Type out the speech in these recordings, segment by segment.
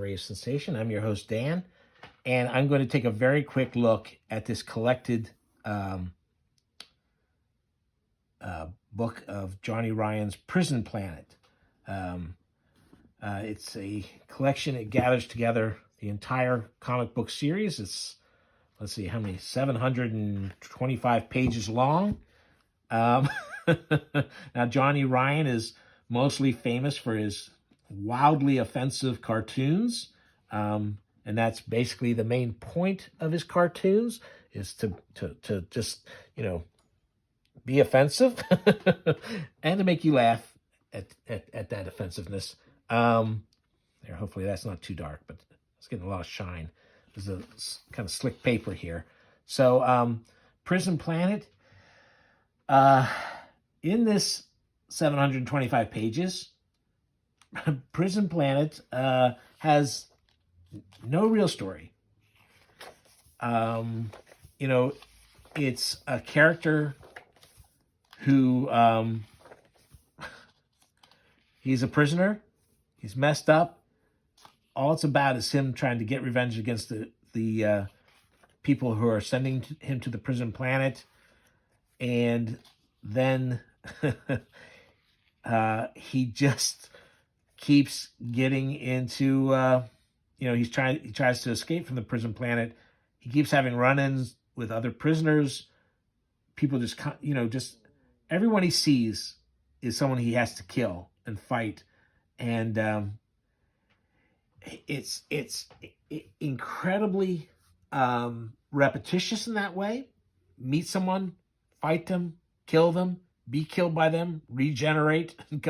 Radio Sensation. I'm your host, Dan, and I'm going to take a very quick look at this collected book of Johnny Ryan's Prison Planet. It's a collection. It gathers together the entire comic book series. It's, let's see, how many? 725 pages long. Now, Johnny Ryan is mostly famous for his wildly offensive cartoons. And that's basically the main point of his cartoons, is to just, be offensive and to make you laugh at that offensiveness. There, hopefully that's not too dark, but it's getting a lot of shine. There's a kind of slick paper here. So, Prison Planet, in this 725 pages, Prison Planet has no real story. It's a character who, he's a prisoner. He's messed up. All it's about is him trying to get revenge against the people who are sending him to the prison planet. And then he just keeps getting into, he tries to escape from the prison planet. He keeps having run-ins with other prisoners. People just everyone he sees is someone he has to kill and fight. And it's incredibly repetitious in that way. Meet someone, fight them, kill them, be killed by them, regenerate, and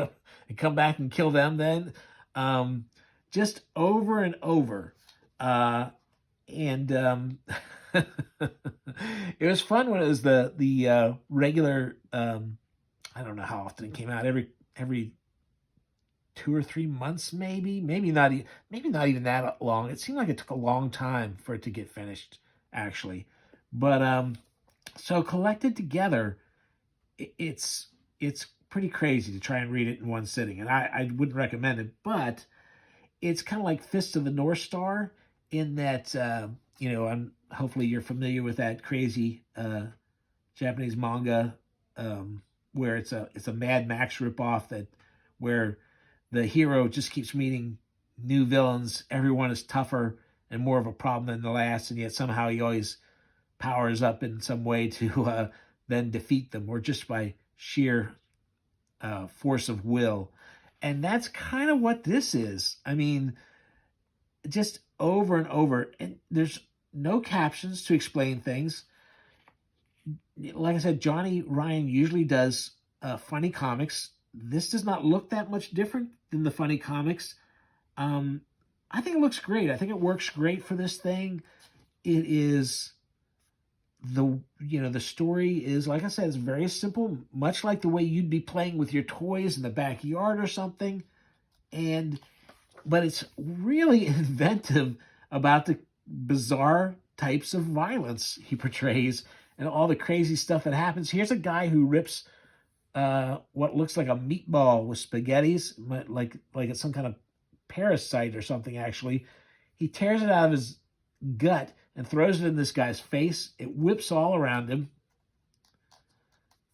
come back and kill them then. Just over and over. It was fun when it was the regular, I don't know how often it came out, every 2 or 3 months, maybe not even that long. It seemed like it took a long time for it to get finished, actually. But so collected together, it's pretty crazy to try and read it in one sitting, and I wouldn't recommend it. But it's kind of like Fist of the North Star in that hopefully you're familiar with that crazy Japanese manga where it's a Mad Max ripoff where the hero just keeps meeting new villains. Everyone is tougher and more of a problem than the last, and yet somehow he always powers up in some way to then defeat them, or just by sheer force of will. And that's kind of what this is. I mean, just over and over. And there's no captions to explain things. Like I said, Johnny Ryan usually does funny comics. This does not look that much different than the funny comics. I think it looks great. I think it works great for this thing. It is the story is, like I said, it's very simple, much like the way you'd be playing with your toys in the backyard or something. But it's really inventive about the bizarre types of violence he portrays and all the crazy stuff that happens. Here's a guy who rips what looks like a meatball with spaghettis, like it's some kind of parasite or something, actually. He tears it out of his gut and throws it in this guy's face. It whips all around him.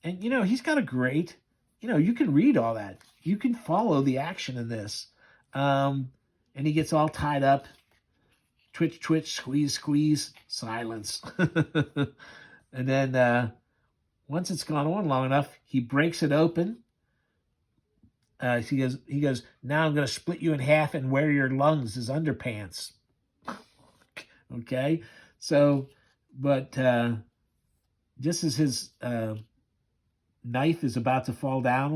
And, he's got a great, you can read all that. You can follow the action in this. And he gets all tied up. Twitch, twitch, squeeze, squeeze, silence. And then once it's gone on long enough, he breaks it open. He goes, now I'm going to split you in half and wear your lungs as underpants. Okay? So, but just as his knife is about to fall down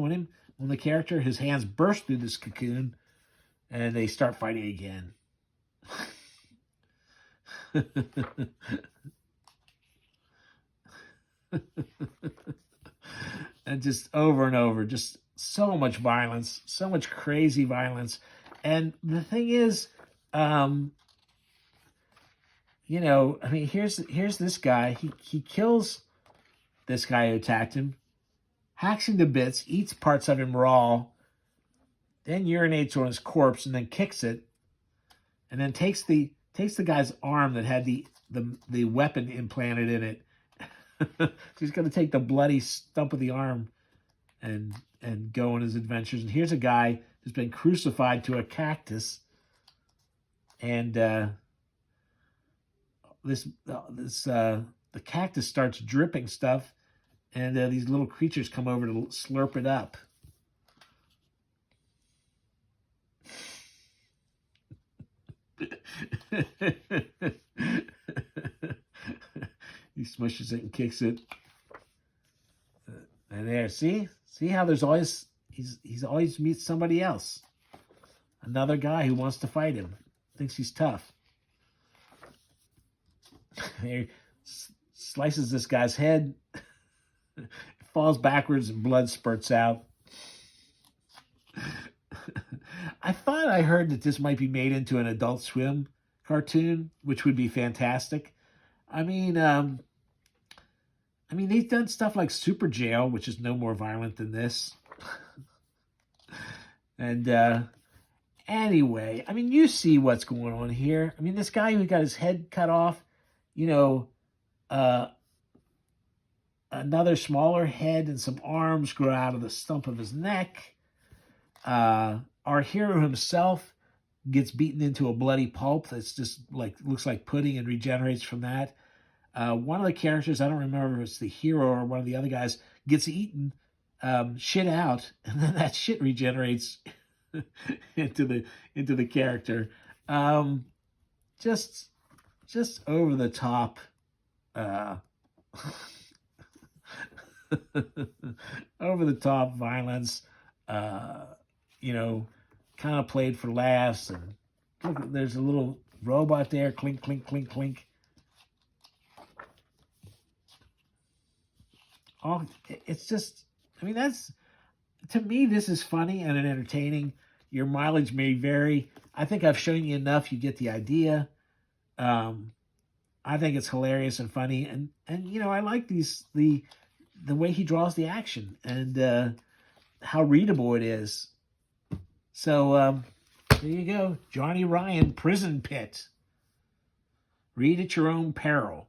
on the character, his hands burst through this cocoon and they start fighting again. And just over and over, just so much violence, so much crazy violence. And the thing is, here's this guy. He kills this guy who attacked him, hacks him to bits, eats parts of him raw, then urinates on his corpse and then kicks it. and then takes the guy's arm that had the weapon implanted in it. So he's going to take the bloody stump of the arm and go on his adventures. And here's a guy who's been crucified to a cactus, and the cactus starts dripping stuff, and these little creatures come over to slurp it up. He smushes it and kicks it. And there, see how there's always he's always meets somebody else, another guy who wants to fight him, thinks he's tough. He slices this guy's head, it falls backwards, and blood spurts out. I thought I heard that this might be made into an Adult Swim cartoon, which would be fantastic. I mean, they've done stuff like Super Jail, which is no more violent than this. And anyway, I mean, you see what's going on here. I mean, this guy who got his head cut off, you know, another smaller head and some arms grow out of the stump of his neck. Our hero himself gets beaten into a bloody pulp that's just like looks like pudding and regenerates from that. One of the characters, I don't remember if it's the hero or one of the other guys, gets eaten, shit out, and then that shit regenerates into the character. Just over the top. Over the top violence. Kind of played for laughs. And look, there's a little robot there. Clink, clink, clink, clink. Oh, it's just, I mean, to me, this is funny and entertaining. Your mileage may vary. I think I've shown you enough. You get the idea. I think it's hilarious and funny. And I like the way he draws the action and how readable it is. So there you go. Johnny Ryan, Prison Pit. Read at your own peril.